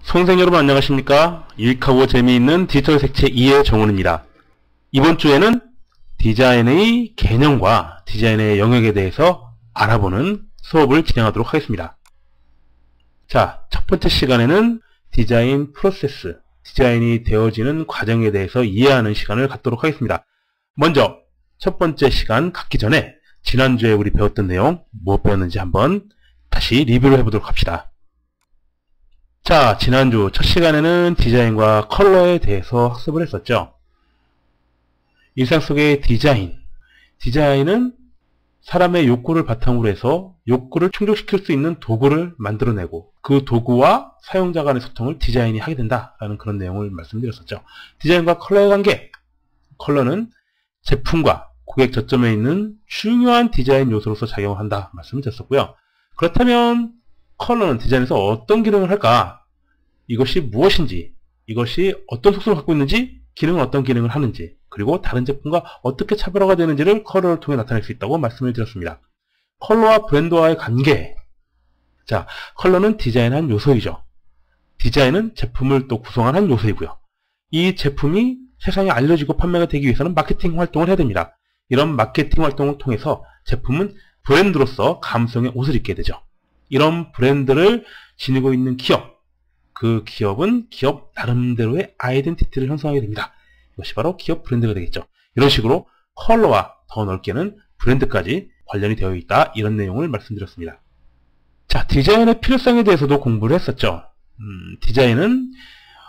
수험생 여러분 안녕하십니까? 유익하고 재미있는 디지털 색채 2의 정훈입니다. 이번 주에는 디자인의 개념과 디자인의 영역에 대해서 알아보는 수업을 진행하도록 하겠습니다. 자, 첫 번째 시간에는 디자인 프로세스, 디자인이 되어지는 과정에 대해서 이해하는 시간을 갖도록 하겠습니다. 먼저 첫 번째 시간 갖기 전에 지난주에 우리 배웠던 내용 무엇 배웠는지 한번 다시 리뷰를 해보도록 합시다. 자, 지난주 첫 시간에는 디자인과 컬러에 대해서 학습을 했었죠. 일상 속의 디자인은 사람의 욕구를 바탕으로 해서 욕구를 충족시킬 수 있는 도구를 만들어내고 그 도구와 사용자 간의 소통을 디자인이 하게 된다라는 그런 내용을 말씀드렸었죠. 디자인과 컬러의 관계, 컬러는 제품과 고객 저점에 있는 중요한 디자인 요소로서 작용한다 말씀을 드렸었고요. 그렇다면 컬러는 디자인에서 어떤 기능을 할까? 이것이 무엇인지, 이것이 어떤 속성을 갖고 있는지, 기능은 어떤 기능을 하는지, 그리고 다른 제품과 어떻게 차별화가 되는지를 컬러를 통해 나타낼 수 있다고 말씀을 드렸습니다. 컬러와 브랜드와의 관계. 자, 컬러는 디자인의 한 요소이죠. 디자인은 제품을 또 구성한 한 요소이고요. 이 제품이 세상에 알려지고 판매가 되기 위해서는 마케팅 활동을 해야 됩니다. 이런 마케팅 활동을 통해서 제품은 브랜드로서 감성의 옷을 입게 되죠. 이런 브랜드를 지니고 있는 기업, 그 기업은 기업 나름대로의 아이덴티티를 형성하게 됩니다. 이것이 바로 기업 브랜드가 되겠죠. 이런 식으로 컬러와 더 넓게는 브랜드까지 관련이 되어 있다, 이런 내용을 말씀드렸습니다. 자, 디자인의 필요성에 대해서도 공부를 했었죠. 디자인은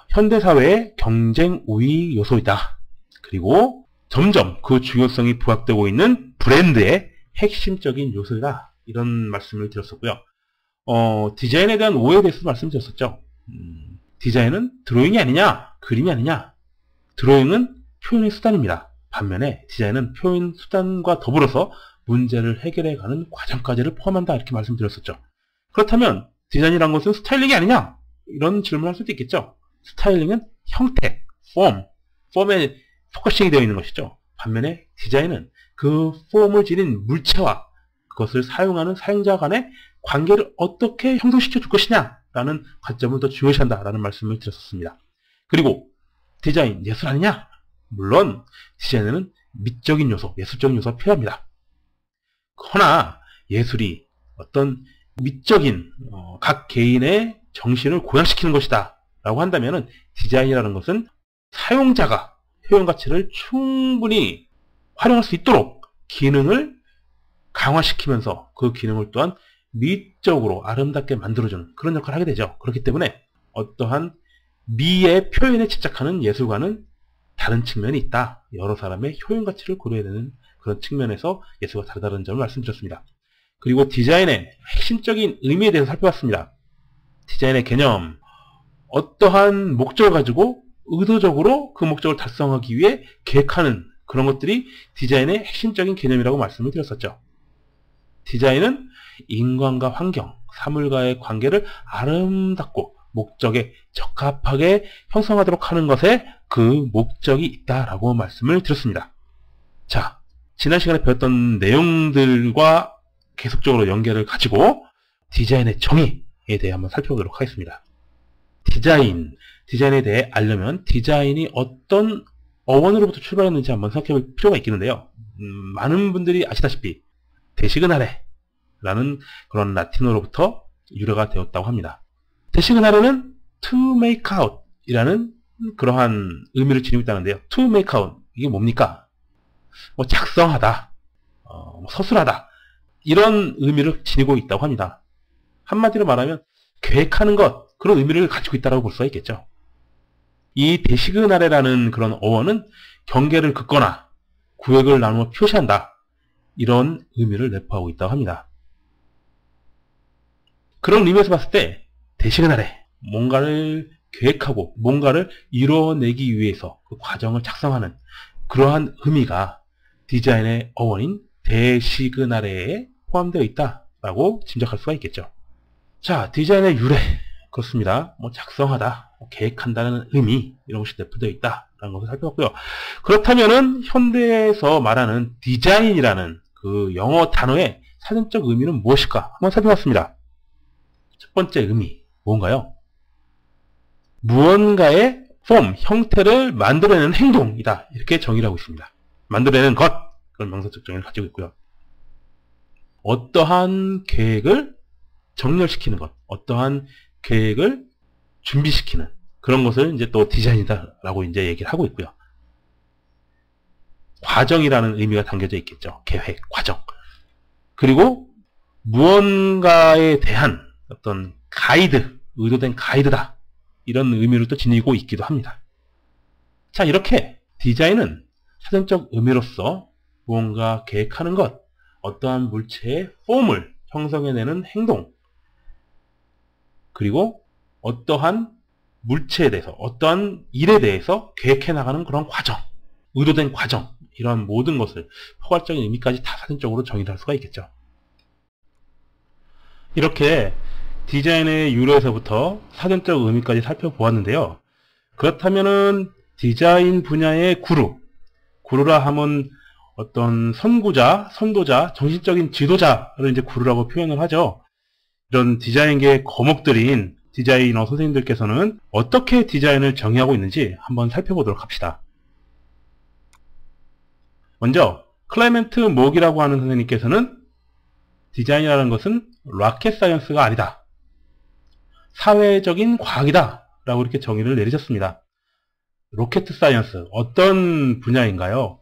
현대사회의 경쟁 우위 요소이다. 그리고 점점 그 중요성이 부각되고 있는 브랜드의 핵심적인 요소이다, 이런 말씀을 드렸었고요. 디자인에 대한 오해에 대해서 말씀드렸었죠. 디자인은 드로잉이 아니냐, 그림이 아니냐. 드로잉은 표현의 수단입니다. 반면에 디자인은 표현 수단과 더불어서 문제를 해결해가는 과정까지를 포함한다, 이렇게 말씀드렸었죠. 그렇다면 디자인이란 것은 스타일링이 아니냐, 이런 질문을 할 수도 있겠죠. 스타일링은 형태, 폼에 포커싱이 되어 있는 것이죠. 반면에 디자인은 그 폼을 지닌 물체와 그것을 사용하는 사용자 간의 관계를 어떻게 형성시켜 줄 것이냐 라는 관점을 더 중요시한다 라는 말씀을 드렸었습니다. 그리고 디자인 예술 아니냐? 물론 디자인에는 미적인 요소, 예술적인 요소가 필요합니다. 그러나 예술이 어떤 미적인 각 개인의 정신을 고양시키는 것이다 라고 한다면 디자인이라는 것은 사용자가 표현 가치를 충분히 활용할 수 있도록 기능을 강화시키면서 그 기능을 또한 미적으로 아름답게 만들어주는 그런 역할을 하게 되죠. 그렇기 때문에 어떠한 미의 표현에 집착하는 예술가는 다른 측면이 있다. 여러 사람의 효용 가치를 고려해야 되는 그런 측면에서 예술과 다르다는 점을 말씀드렸습니다. 그리고 디자인의 핵심적인 의미에 대해서 살펴봤습니다. 디자인의 개념, 어떠한 목적을 가지고 의도적으로 그 목적을 달성하기 위해 계획하는 그런 것들이 디자인의 핵심적인 개념이라고 말씀을 드렸었죠. 디자인은 인간과 환경, 사물과의 관계를 아름답고 목적에 적합하게 형성하도록 하는 것에 그 목적이 있다라고 말씀을 드렸습니다. 자, 지난 시간에 배웠던 내용들과 계속적으로 연결을 가지고 디자인의 정의에 대해 한번 살펴보도록 하겠습니다. 디자인에 대해 알려면 디자인이 어떤 어원으로부터 출발했는지 한번 생각해 볼 필요가 있겠는데요. 많은 분들이 아시다시피 데시그나레 라는 그런 라틴어로부터 유래가 되었다고 합니다. 데시그나레는 to make out 이라는 그러한 의미를 지니고 있다는데요. to make out, 이게 뭡니까? 작성하다, 서술하다, 이런 의미를 지니고 있다고 합니다. 한마디로 말하면 계획하는 것, 그런 의미를 가지고 있다고 볼 수가 있겠죠. 이 데시그나레라는 그런 어원은 경계를 긋거나 구역을 나누어 표시한다, 이런 의미를 내포하고 있다고 합니다. 그런 의미에서 봤을 때 데시그나레, 뭔가를 계획하고 뭔가를 이뤄내기 위해서 그 과정을 작성하는 그러한 의미가 디자인의 어원인 데시그나레에 포함되어 있다라고 짐작할 수가 있겠죠. 자, 디자인의 유래, 그렇습니다. 작성하다, 계획한다는 의미, 이런 것이 내포되어 있다라는 것을 살펴봤고요. 그렇다면은 현대에서 말하는 디자인이라는 그 영어 단어의 사전적 의미는 무엇일까 한번 살펴봤습니다. 첫 번째 의미, 뭔가요? 무언가의 폼, 형태를 만들어내는 행동이다. 이렇게 정의를 하고 있습니다. 만들어내는 것, 그런 명사적 정의를 가지고 있고요. 어떠한 계획을 정렬시키는 것, 어떠한 계획을 준비시키는 그런 것을 이제 또 디자인이다라고 이제 얘기를 하고 있고요. 과정이라는 의미가 담겨져 있겠죠. 계획, 과정. 그리고 무언가에 대한 어떤 가이드, 의도된 가이드다. 이런 의미를 또 지니고 있기도 합니다. 자, 이렇게 디자인은 사전적 의미로서 무언가 계획하는 것, 어떠한 물체의 폼을 형성해내는 행동, 그리고 어떠한 물체에 대해서, 어떠한 일에 대해서 계획해 나가는 그런 과정, 의도된 과정, 이러한 모든 것을 포괄적인 의미까지 다 사전적으로 정의를 할 수가 있겠죠. 이렇게 디자인의 유래에서부터 사전적 의미까지 살펴보았는데요. 그렇다면은 디자인 분야의 구루라 하면 어떤 선구자, 선도자, 정신적인 지도자를 이제 구루라고 표현을 하죠. 이런 디자인계의 거목들인 디자이너 선생님들께서는 어떻게 디자인을 정의하고 있는지 한번 살펴보도록 합시다. 먼저 클레멘트 목이라고 하는 선생님께서는 디자인이라는 것은 로켓 사이언스가 아니다. 사회적인 과학이다. 라고 이렇게 정의를 내리셨습니다. 로켓 사이언스, 어떤 분야인가요?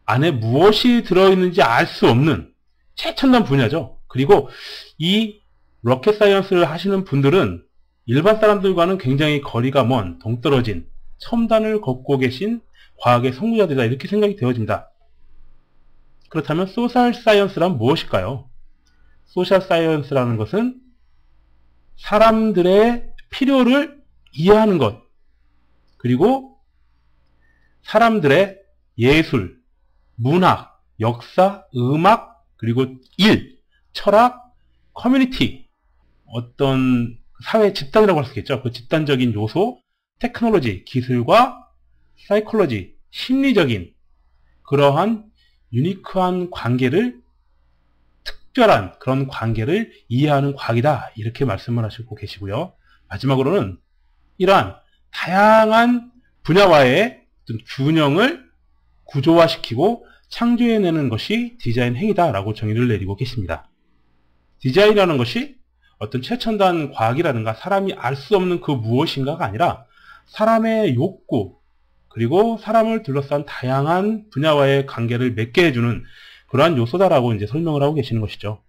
안에 무엇이 들어있는지 알 수 없는 최첨단 분야죠. 그리고 이 로켓 사이언스를 하시는 분들은 일반 사람들과는 굉장히 거리가 먼 동떨어진 첨단을 걷고 계신 과학의 선구자들이다. 이렇게 생각이 되어집니다. 그렇다면 소셜 사이언스란 무엇일까요? 소셜 사이언스라는 것은 사람들의 필요를 이해하는 것, 그리고 사람들의 예술, 문학, 역사, 음악, 그리고 일, 철학, 커뮤니티, 어떤 사회 집단이라고 할 수 있겠죠. 그 집단적인 요소, 테크놀로지, 기술과 사이콜로지, 심리적인 그러한 유니크한 관계를, 특별한 그런 관계를 이해하는 과학이다. 이렇게 말씀을 하시고 계시고요. 마지막으로는 이러한 다양한 분야와의 균형을 구조화시키고 창조해내는 것이 디자인 행위다라고 정의를 내리고 계십니다. 디자인이라는 것이 어떤 최첨단 과학이라든가 사람이 알 수 없는 그 무엇인가가 아니라 사람의 욕구, 그리고 사람을 둘러싼 다양한 분야와의 관계를 맺게 해주는 그러한 요소다라고 이제 설명을 하고 계시는 것이죠.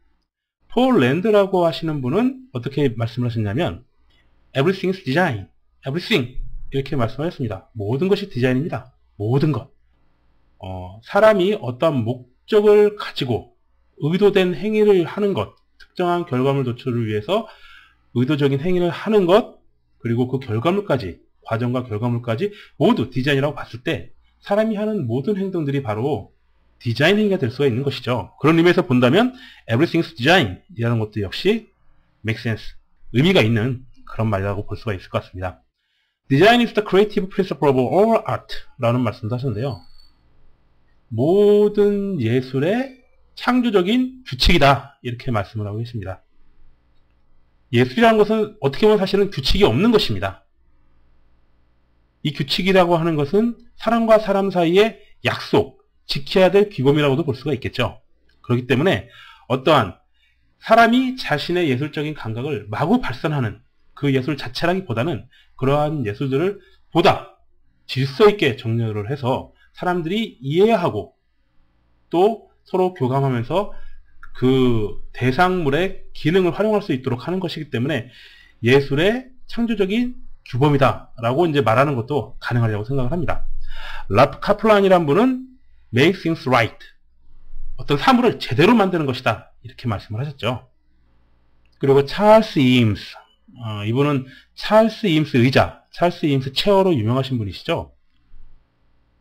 폴 랜드라고 하시는 분은 어떻게 말씀을 하셨냐면 Everything is design. Everything. 이렇게 말씀하셨습니다. 모든 것이 디자인입니다. 모든 것. 사람이 어떤 목적을 가지고 의도된 행위를 하는 것, 특정한 결과물 도출을 위해서 의도적인 행위를 하는 것, 그리고 그 결과물까지, 과정과 결과물까지 모두 디자인이라고 봤을 때 사람이 하는 모든 행동들이 바로 디자인 행위가 될 수가 있는 것이죠. 그런 의미에서 본다면 Everything's design 이라는 것도 역시 make sense, 의미가 있는 그런 말이라고 볼 수가 있을 것 같습니다. Design is the creative principle of all art 라는 말씀도 하셨는데요. 모든 예술의 창조적인 규칙이다. 이렇게 말씀을 하고 계십니다. 예술이라는 것은 어떻게 보면 사실은 규칙이 없는 것입니다. 이 규칙이라고 하는 것은 사람과 사람 사이의 약속, 지켜야 될 규범이라고도 볼 수가 있겠죠. 그렇기 때문에 어떠한 사람이 자신의 예술적인 감각을 마구 발산하는 그 예술 자체라기보다는 그러한 예술들을 보다 질서 있게 정렬을 해서 사람들이 이해하고 또 서로 교감하면서 그 대상물의 기능을 활용할 수 있도록 하는 것이기 때문에 예술의 창조적인 규범이다 라고 이제 말하는 것도 가능하다고 생각을 합니다. 라프 카플란이란 분은 make things right, 어떤 사물을 제대로 만드는 것이다 이렇게 말씀을 하셨죠. 그리고 찰스 이임스, 이분은 찰스 이임스 의자, 찰스 이임스 체어로 유명하신 분이시죠.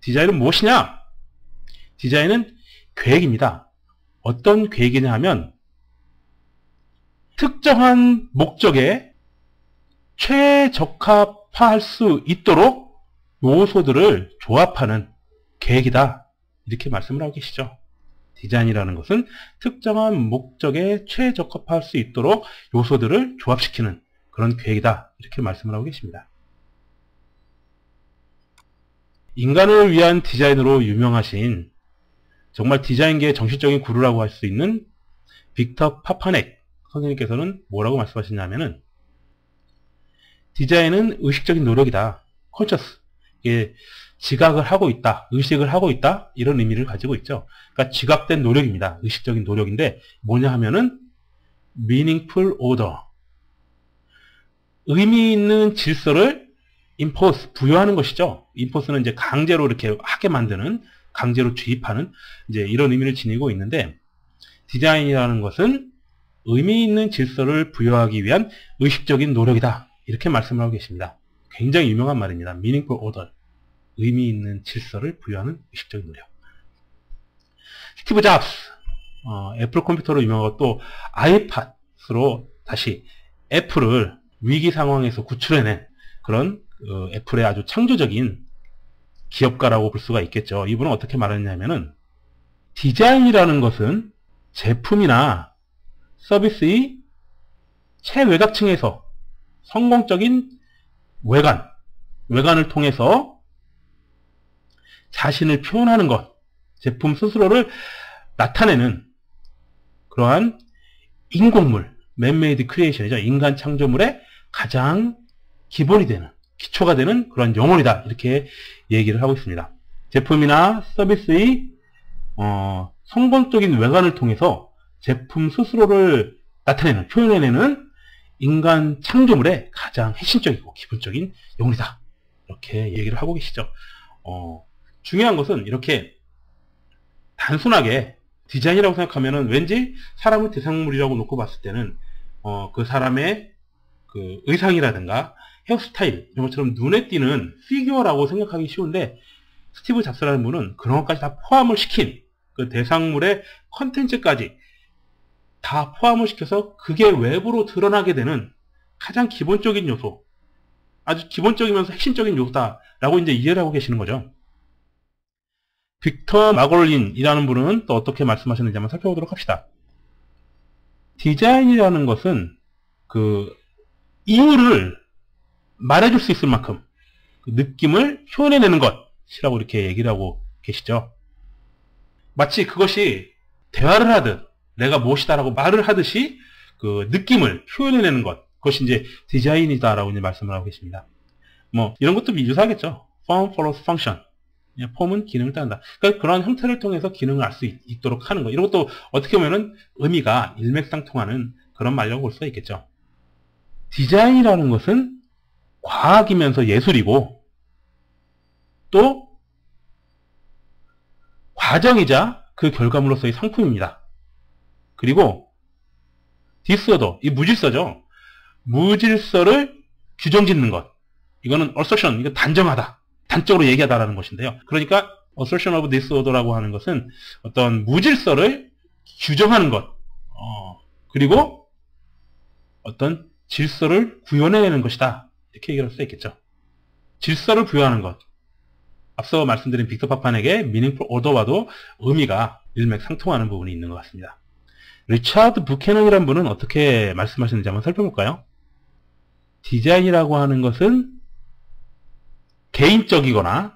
디자인은 무엇이냐? 디자인은 계획입니다. 어떤 계획이냐 하면 특정한 목적에 최적합화할 수 있도록 요소들을 조합하는 계획이다. 이렇게 말씀을 하고 계시죠. 디자인이라는 것은 특정한 목적에 최적합화할 수 있도록 요소들을 조합시키는 그런 계획이다. 이렇게 말씀을 하고 계십니다. 인간을 위한 디자인으로 유명하신 정말 디자인계의 정신적인 구루라고 할 수 있는 빅터 파파넥 선생님께서는 뭐라고 말씀하시냐면은 디자인은 의식적인 노력이다. conscious. 이게 지각을 하고 있다. 의식을 하고 있다. 이런 의미를 가지고 있죠. 그러니까 지각된 노력입니다. 의식적인 노력인데 뭐냐 하면은 meaningful order. 의미 있는 질서를 impose, 부여하는 것이죠. impose는 이제 강제로 이렇게 하게 만드는, 강제로 주입하는 이제 이런 의미를 지니고 있는데 디자인이라는 것은 의미 있는 질서를 부여하기 위한 의식적인 노력이다. 이렇게 말씀을 하고 계십니다. 굉장히 유명한 말입니다. meaningful order. 의미 있는 질서를 부여하는 의식적인 노력. 스티브 잡스, 애플 컴퓨터로 유명하고 또 아이팟으로 다시 애플을 위기 상황에서 구출해낸 그런 애플의 아주 창조적인 기업가라고 볼 수가 있겠죠. 이분은 어떻게 말했냐면은 디자인이라는 것은 제품이나 서비스의 최외곽층에서 성공적인 외관을 통해서 자신을 표현하는 것, 제품 스스로를 나타내는 그러한 인공물, 맨메이드 크리에이션이죠. 인간 창조물의 가장 기본이 되는, 기초가 되는 그런 영혼이다. 이렇게 얘기를 하고 있습니다. 제품이나 서비스의 성공적인 외관을 통해서 제품 스스로를 나타내는, 표현해내는 인간 창조물의 가장 핵심적이고 기본적인 영혼이다. 이렇게 얘기를 하고 계시죠. 중요한 것은 이렇게 단순하게 디자인이라고 생각하면은 왠지 사람의 대상물이라고 놓고 봤을 때는 그 사람의 그 의상이라든가 헤어스타일 이런 것처럼 눈에 띄는 피규어라고 생각하기 쉬운데 스티브 잡스라는 분은 그런 것까지 다 포함을 시킨 그 대상물의 컨텐츠까지 다 포함을 시켜서 그게 외부로 드러나게 되는 가장 기본적인 요소, 아주 기본적이면서 핵심적인 요소다라고 이제 이해를 하고 계시는 거죠. 빅터 마골린이라는 분은 또 어떻게 말씀하셨는지 한번 살펴보도록 합시다. 디자인이라는 것은 그 이유를 말해줄 수 있을 만큼 그 느낌을 표현해내는 것이라고 이렇게 얘기를 하고 계시죠. 마치 그것이 대화를 하듯 내가 무엇이다라고 말을 하듯이 그 느낌을 표현해내는 것, 그것이 이제 디자인이다라고 이제 말씀을 하고 계십니다. 뭐 이런 것도 유사하겠죠. Form follows function. 폼은 기능을 따른다. 그러니까 그런 형태를 통해서 기능을 알 수 있도록 하는 것. 이런 것도 어떻게 보면은 의미가 일맥상통하는 그런 말이라고 볼 수가 있겠죠. 디자인이라는 것은 과학이면서 예술이고 또 과정이자 그 결과물로서의 상품입니다. 그리고 디스오더, 이 무질서죠. 무질서를 규정짓는 것. 이거는 assertion, 이거 단정하다. 단적으로 얘기하다라는 것인데요. 그러니까 assertion of disorder라고 하는 것은 어떤 무질서를 규정하는 것, 그리고 어떤 질서를 구현해내는 것이다. 이렇게 얘기할 수 있겠죠. 질서를 부여하는 것. 앞서 말씀드린 빅터 파파넥의 meaningful order와도 의미가 일맥상통하는 부분이 있는 것 같습니다. 리차드 부캐넌이라는 분은 어떻게 말씀하셨는지 한번 살펴볼까요? 디자인이라고 하는 것은 개인적이거나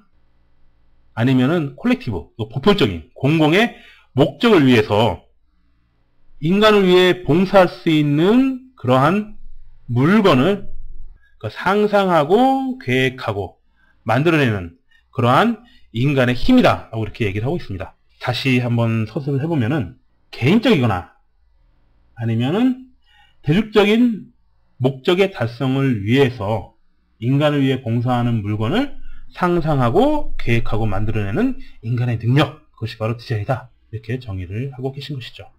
아니면은 콜렉티브, 보편적인 공공의 목적을 위해서 인간을 위해 봉사할 수 있는 그러한 물건을 상상하고 계획하고 만들어내는 그러한 인간의 힘이다 라고 이렇게 얘기를 하고 있습니다. 다시 한번 서술을 해보면은 개인적이거나 아니면은 대중적인 목적의 달성을 위해서 인간을 위해 봉사하는 물건을 상상하고 계획하고 만들어내는 인간의 능력, 그것이 바로 디자인이다. 이렇게 정의를 하고 계신 것이죠.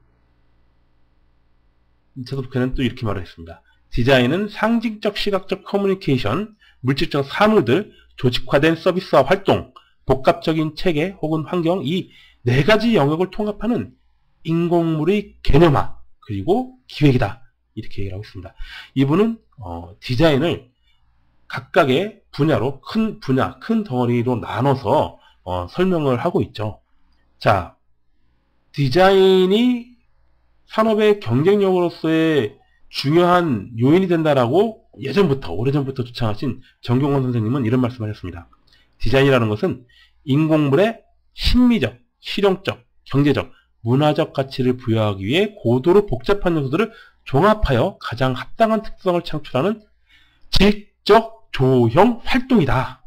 리차드 부캐넌은 또 이렇게 말을 했습니다. 디자인은 상징적 시각적 커뮤니케이션, 물질적 사물들, 조직화된 서비스와 활동, 복합적인 체계 혹은 환경, 이 네 가지 영역을 통합하는 인공물의 개념화, 그리고 기획이다. 이렇게 얘기를 하고 있습니다. 이분은 디자인을 각각의 분야로, 큰 분야, 큰 덩어리로 나눠서 설명을 하고 있죠. 자, 디자인이 산업의 경쟁력으로서의 중요한 요인이 된다라고 예전부터, 오래전부터 주창하신 정경원 선생님은 이런 말씀을 하셨습니다. 디자인이라는 것은 인공물의 심미적, 실용적, 경제적, 문화적 가치를 부여하기 위해 고도로 복잡한 요소들을 종합하여 가장 합당한 특성을 창출하는 지적 조형 활동이다.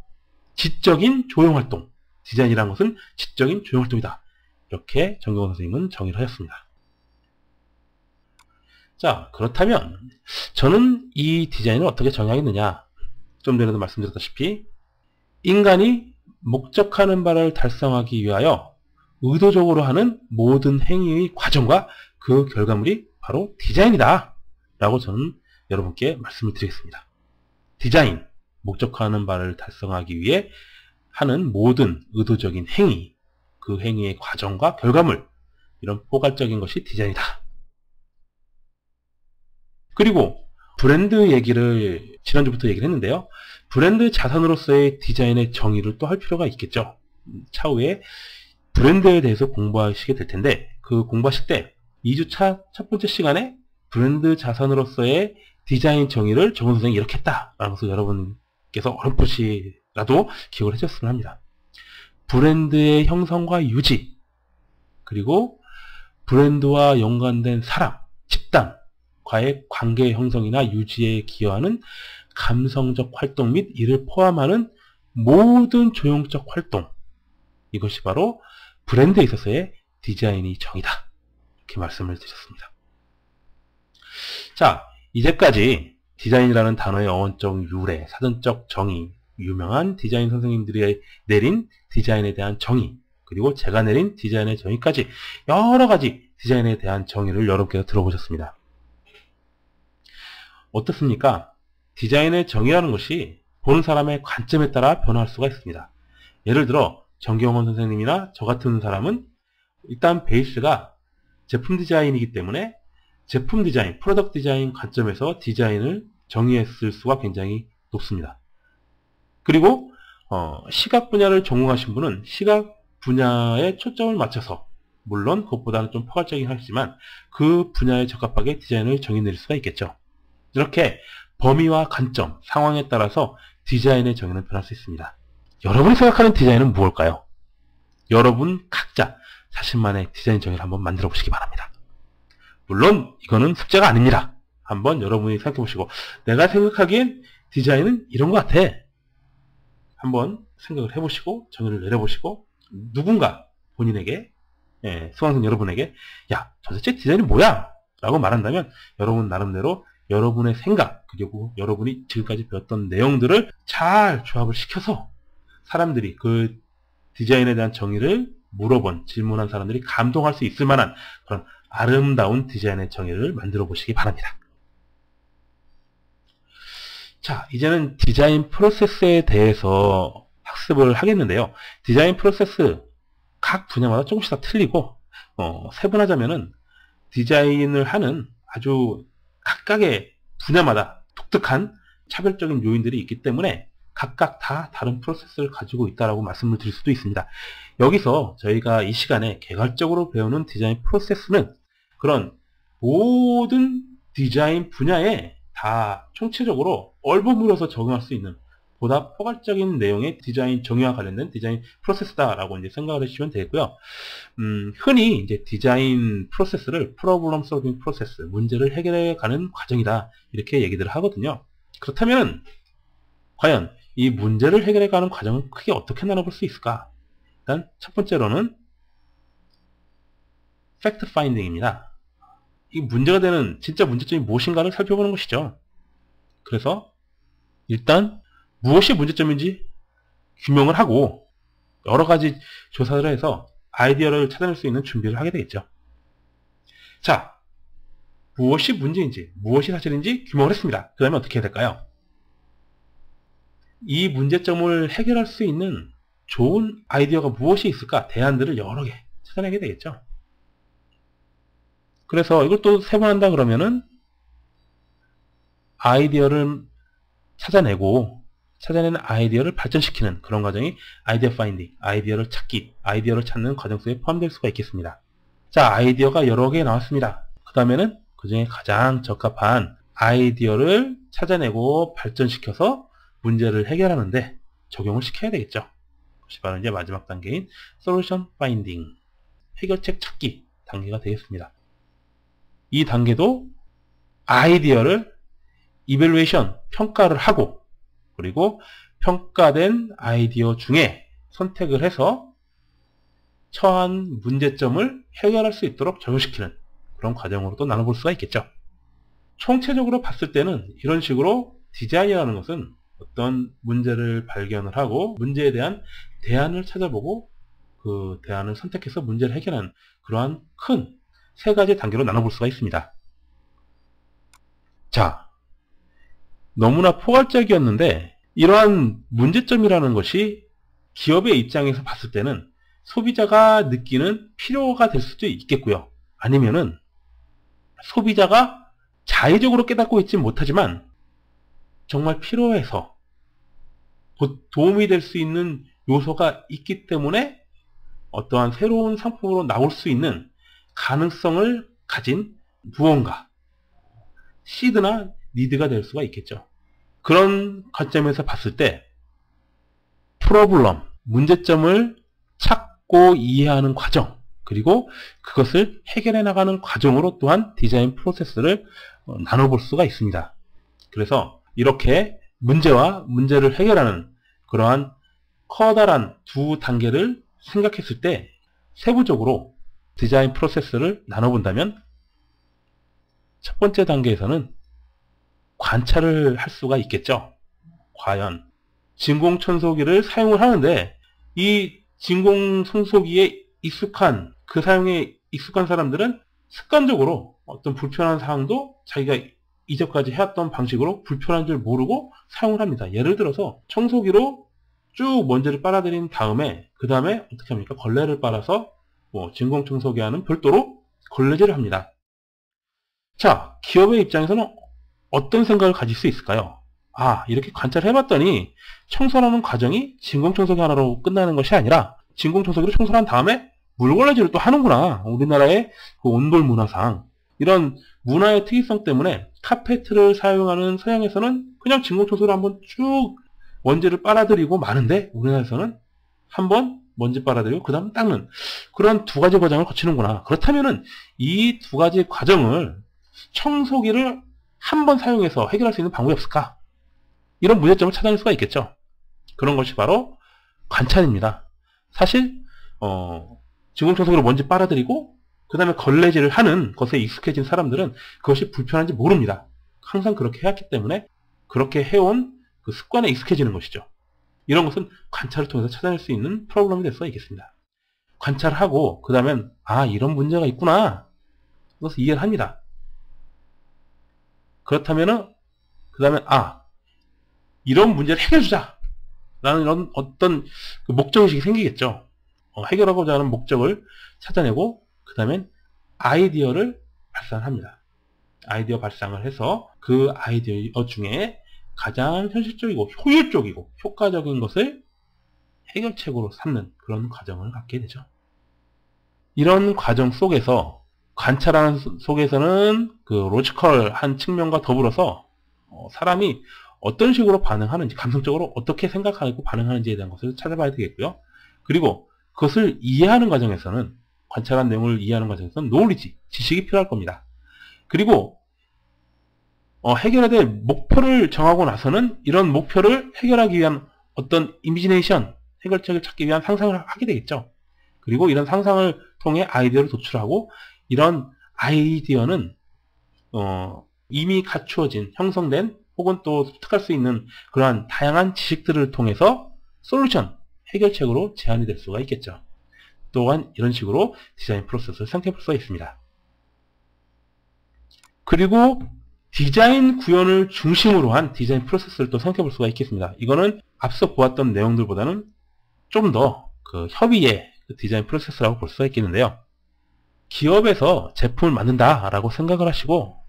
지적인 조형 활동. 디자인이라는 것은 지적인 조형 활동이다. 이렇게 정경원 선생님은 정의를 하셨습니다. 자, 그렇다면 저는 이 디자인을 어떻게 정의하겠느냐? 좀 전에도 말씀드렸다시피 인간이 목적하는 바를 달성하기 위하여 의도적으로 하는 모든 행위의 과정과 그 결과물이 바로 디자인이다 라고 저는 여러분께 말씀을 드리겠습니다. 디자인, 목적하는 바를 달성하기 위해 하는 모든 의도적인 행위, 그 행위의 과정과 결과물, 이런 포괄적인 것이 디자인이다. 그리고 브랜드 얘기를 지난주부터 얘기를 했는데요. 브랜드 자산으로서의 디자인의 정의를 또 할 필요가 있겠죠. 차후에 브랜드에 대해서 공부하시게 될 텐데, 그 공부하실 때 2주차 첫 번째 시간에 브랜드 자산으로서의 디자인 정의를 정원 선생님이 이렇게 했다라는 것을 여러분께서 어렴풋이라도 기억을 해주셨으면 합니다. 브랜드의 형성과 유지, 그리고 브랜드와 연관된 사람, 집단과의 관계 형성이나 유지에 기여하는 감성적 활동 및 이를 포함하는 모든 조형적 활동, 이것이 바로 브랜드에 있어서의 디자인의 정의다. 이렇게 말씀을 드렸습니다. 자, 이제까지 디자인이라는 단어의 어원적 유래, 사전적 정의, 유명한 디자인 선생님들이 내린 디자인에 대한 정의, 그리고 제가 내린 디자인의 정의까지 여러 가지 디자인에 대한 정의를 여러분께서 들어보셨습니다. 어떻습니까? 디자인의 정의라는 것이 보는 사람의 관점에 따라 변화할 수가 있습니다. 예를 들어 정경원 선생님이나 저 같은 사람은 일단 베이스가 제품 디자인이기 때문에 제품 디자인, 프로덕트 디자인 관점에서 디자인을 정의했을 수가 굉장히 높습니다. 그리고 시각 분야를 전공하신 분은 시각 분야에 초점을 맞춰서, 물론 그것보다는 좀 포괄적이긴 하지만 그 분야에 적합하게 디자인을 정의 내릴 수가 있겠죠. 이렇게 범위와 관점, 상황에 따라서 디자인의 정의는 변할 수 있습니다. 여러분이 생각하는 디자인은 무엇일까요? 여러분 각자 자신만의 디자인 정의를 한번 만들어 보시기 바랍니다. 물론 이거는 숙제가 아닙니다. 한번 여러분이 생각해 보시고 내가 생각하기엔 디자인은 이런 것 같아. 한번 생각을 해보시고 정의를 내려보시고 누군가 본인에게, 수강생 여러분에게 야, 도대체 디자인이 뭐야? 라고 말한다면 여러분 나름대로 여러분의 생각, 그리고 여러분이 지금까지 배웠던 내용들을 잘 조합을 시켜서 사람들이 그 디자인에 대한 정의를 물어본, 질문한 사람들이 감동할 수 있을 만한 그런 아름다운 디자인의 정의를 만들어 보시기 바랍니다. 자, 이제는 디자인 프로세스에 대해서 학습을 하겠는데요. 디자인 프로세스 각 분야마다 조금씩 다 틀리고, 세분하자면은 디자인을 하는 아주 각각의 분야마다 독특한 차별적인 요인들이 있기 때문에 각각 다 다른 프로세스를 가지고 있다라고 말씀을 드릴 수도 있습니다. 여기서 저희가 이 시간에 개괄적으로 배우는 디자인 프로세스는 그런 모든 디자인 분야에 다 총체적으로 얼버무려서 적용할 수 있는 보다 포괄적인 내용의 디자인 정의와 관련된 디자인 프로세스다라고 이제 생각을 해주시면 되고요. 흔히 이제 디자인 프로세스를 프로블럼 솔빙 프로세스, 문제를 해결해가는 과정이다 이렇게 얘기들을 하거든요. 그렇다면 과연 이 문제를 해결해가는 과정은 크게 어떻게 나눠볼 수 있을까? 일단 첫 번째로는 팩트 파인딩입니다. 이 문제가 되는 진짜 문제점이 무엇인가를 살펴보는 것이죠. 그래서 일단 무엇이 문제점인지 규명을 하고 여러 가지 조사를 해서 아이디어를 찾아낼 수 있는 준비를 하게 되겠죠. 자, 무엇이 문제인지, 무엇이 사실인지 규명을 했습니다. 그 다음에 어떻게 해야 될까요? 이 문제점을 해결할 수 있는 좋은 아이디어가 무엇이 있을까? 대안들을 여러 개 찾아내게 되겠죠. 그래서 이걸 또 세분한다 그러면은 아이디어를 찾아내는 아이디어를 발전시키는 그런 과정이 아이디어 파인딩, 아이디어를 찾기, 아이디어를 찾는 과정 속에 포함될 수가 있겠습니다. 자, 아이디어가 여러 개 나왔습니다. 그 다음에는 그 중에 가장 적합한 아이디어를 찾아내고 발전시켜서 문제를 해결하는데 적용을 시켜야 되겠죠. 그것이 바로 이제 마지막 단계인 Solution Finding, 해결책 찾기 단계가 되겠습니다. 이 단계도 아이디어를 이밸루에이션, 평가를 하고, 그리고 평가된 아이디어 중에 선택을 해서 처한 문제점을 해결할 수 있도록 적용시키는 그런 과정으로 또 나눠볼 수가 있겠죠. 총체적으로 봤을 때는 이런 식으로 디자인이라는 것은 어떤 문제를 발견을 하고 문제에 대한 대안을 찾아보고 그 대안을 선택해서 문제를 해결하는 그러한 큰 세 가지 단계로 나눠볼 수가 있습니다. 자, 너무나 포괄적이었는데 이러한 문제점이라는 것이 기업의 입장에서 봤을 때는 소비자가 느끼는 필요가 될 수도 있겠고요. 아니면은 소비자가 자의적으로 깨닫고 있지 못하지만 정말 필요해서 도움이 될 수 있는 요소가 있기 때문에 어떠한 새로운 상품으로 나올 수 있는 가능성을 가진 무언가, 시드나 니드가 될 수가 있겠죠. 그런 관점에서 봤을 때 프로블럼, 문제점을 찾고 이해하는 과정, 그리고 그것을 해결해 나가는 과정으로 또한 디자인 프로세스를 나눠볼 수가 있습니다. 그래서 이렇게 문제와 문제를 해결하는 그러한 커다란 두 단계를 생각했을 때 세부적으로 디자인 프로세스를 나눠본다면 첫 번째 단계에서는 관찰을 할 수가 있겠죠. 과연 진공청소기를 사용을 하는데 이 진공청소기에 익숙한, 그 사용에 익숙한 사람들은 습관적으로 어떤 불편한 사항도 자기가 이전까지 해왔던 방식으로 불편한 줄 모르고 사용을 합니다. 예를 들어서 청소기로 쭉 먼지를 빨아들인 다음에 그 다음에 어떻게 합니까? 걸레를 빨아서 진공청소기와는 별도로 걸레질을 합니다. 자, 기업의 입장에서는 어떤 생각을 가질 수 있을까요? 아, 이렇게 관찰해봤더니 청소하는 과정이 진공청소기 하나로 끝나는 것이 아니라 진공청소기로 청소를 한 다음에 물걸레질을 또 하는구나. 우리나라의 그 온돌 문화상 이런 문화의 특이성 때문에 카페트를 사용하는 서양에서는 그냥 진공청소를 한번 쭉 먼지를 빨아들이고 마는데 우리나라에서는 한번 먼지 빨아들이고 그 다음 닦는 그런 두 가지 과정을 거치는구나. 그렇다면은 이 두 가지 과정을 청소기를 한 번 사용해서 해결할 수 있는 방법이 없을까? 이런 문제점을 찾아낼 수가 있겠죠. 그런 것이 바로 관찰입니다. 사실 진공청소기로 먼지 빨아들이고 그 다음에 걸레질을 하는 것에 익숙해진 사람들은 그것이 불편한지 모릅니다. 항상 그렇게 해왔기 때문에 그렇게 해온 그 습관에 익숙해지는 것이죠. 이런 것은 관찰을 통해서 찾아낼 수 있는 프로그램이 될 수가 있겠습니다. 관찰하고 그 다음엔 아, 이런 문제가 있구나. 그것을 이해를 합니다. 그렇다면은 그 다음에 아, 이런 문제를 해결해주자 라는 이런 어떤 그 목적의식이 생기겠죠. 해결하고자 하는 목적을 찾아내고 그 다음엔 아이디어를 발산합니다. 아이디어 발상을 해서 그 아이디어 중에 가장 현실적이고 효율적이고 효과적인 것을 해결책으로 삼는 그런 과정을 갖게 되죠. 이런 과정 속에서 관찰하는 속에서는 그 로지컬한 측면과 더불어서 사람이 어떤 식으로 반응하는지, 감성적으로 어떻게 생각하고 반응하는지에 대한 것을 찾아봐야 되겠고요. 그리고 그것을 이해하는 과정에서는, 관찰한 내용을 이해하는 과정에서는 노리지, 지식이 필요할 겁니다. 그리고 해결해야 될 목표를 정하고 나서는 이런 목표를 해결하기 위한 어떤 이미지네이션, 해결책을 찾기 위한 상상을 하게 되겠죠. 그리고 이런 상상을 통해 아이디어를 도출하고 이런 아이디어는 이미 갖추어진, 형성된 혹은 또 습득할 수 있는 그러한 다양한 지식들을 통해서 솔루션, 해결책으로 제안이 될 수가 있겠죠. 또한 이런 식으로 디자인 프로세스를 생각해 볼 수가 있습니다. 그리고 디자인 구현을 중심으로 한 디자인 프로세스를 또 생각해 볼 수가 있겠습니다. 이거는 앞서 보았던 내용들보다는 좀 더 그 협의의 디자인 프로세스라고 볼 수가 있겠는데요. 기업에서 제품을 만든다라고 생각을 하시고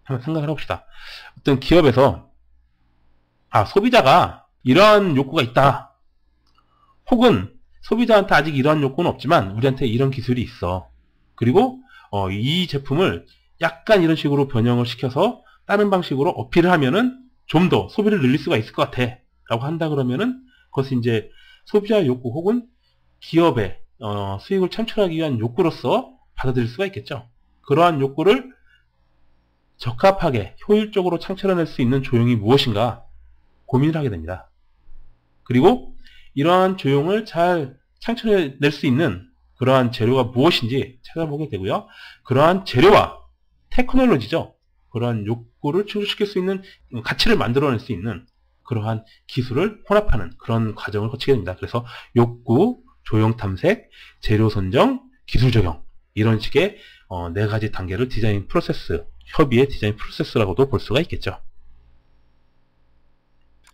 한번 생각을 해봅시다. 어떤 기업에서 소비자가 이러한 욕구가 있다. 혹은 소비자한테 아직 이러한 욕구는 없지만 우리한테 이런 기술이 있어. 그리고 이 제품을 약간 이런 식으로 변형을 시켜서 다른 방식으로 어필을 하면은 좀 더 소비를 늘릴 수가 있을 것 같아. 라고 한다 그러면은 그것이 이제 소비자 욕구 혹은 기업의 수익을 창출하기 위한 욕구로서 받아들일 수가 있겠죠. 그러한 욕구를 적합하게 효율적으로 창출해낼 수 있는 조형이 무엇인가 고민을 하게 됩니다. 그리고 이러한 조형을 잘 창출해낼 수 있는 그러한 재료가 무엇인지 찾아보게 되고요. 그러한 재료와 테크놀로지죠. 그러한 욕구를 충족시킬 수 있는 가치를 만들어낼 수 있는 그러한 기술을 혼합하는 그런 과정을 거치게 됩니다. 그래서 욕구, 조형 탐색, 재료 선정, 기술 적용 이런 식의 4가지 단계를 디자인 프로세스, 협의의 디자인 프로세스라고도 볼 수가 있겠죠.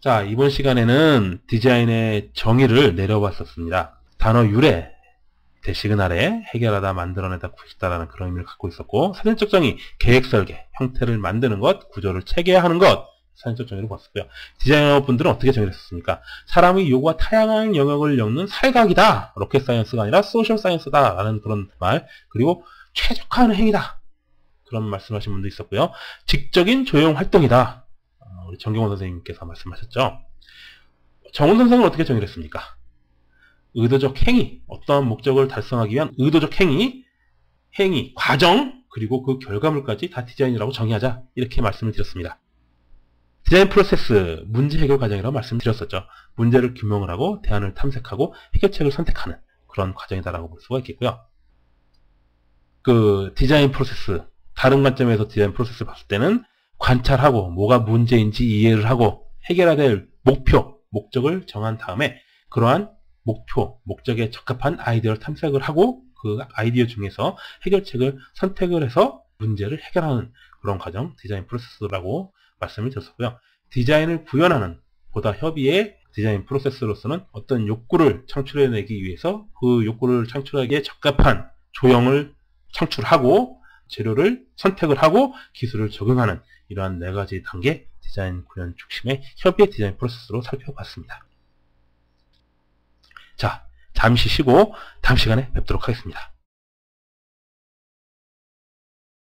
자, 이번 시간에는 디자인의 정의를 내려봤었습니다. 단어 유래, 대식은 아래, 해결하다, 만들어내다, 구식다라는 그런 의미를 갖고 있었고, 사전적 정의, 계획 설계, 형태를 만드는 것, 구조를 체계화하는 것, 사전적 정의를 봤었고요. 디자이너 분들은 어떻게 정의를 했습니까? 사람의 요구와 다양한 영역을 엮는 살각이다. 로켓 사이언스가 아니라 소셜 사이언스다. 라는 그런 말. 그리고 최적화하는 행위다. 그런 말씀하신 분도 있었고요. 직접인 조형 활동이다. 우리 정경원 선생님께서 말씀하셨죠. 정원 선생은 어떻게 정의를 했습니까? 의도적 행위, 어떠한 목적을 달성하기 위한 의도적 행위, 과정, 그리고 그 결과물까지 다 디자인이라고 정의하자. 이렇게 말씀을 드렸습니다. 디자인 프로세스, 문제 해결 과정이라고 말씀드렸었죠. 문제를 규명을 하고 대안을 탐색하고 해결책을 선택하는 그런 과정이다라고 볼 수가 있겠고요. 그 디자인 프로세스, 다른 관점에서 디자인 프로세스를 봤을 때는 관찰하고 뭐가 문제인지 이해를 하고 해결해야 될 목적을 정한 다음에 그러한 목적에 적합한 아이디어를 탐색을 하고 그 아이디어 중에서 해결책을 선택을 해서 문제를 해결하는 그런 과정, 디자인 프로세스라고 말씀을 드렸고요. 디자인을 구현하는 보다 협의의 디자인 프로세스로서는 어떤 욕구를 창출해내기 위해서 그 욕구를 창출하기에 적합한 조형을 창출하고 재료를 선택을 하고 기술을 적용하는 이러한 4가지 단계 디자인 구현 중심의 협의의 디자인 프로세스로 살펴봤습니다. 자, 잠시 쉬고 다음 시간에 뵙도록 하겠습니다.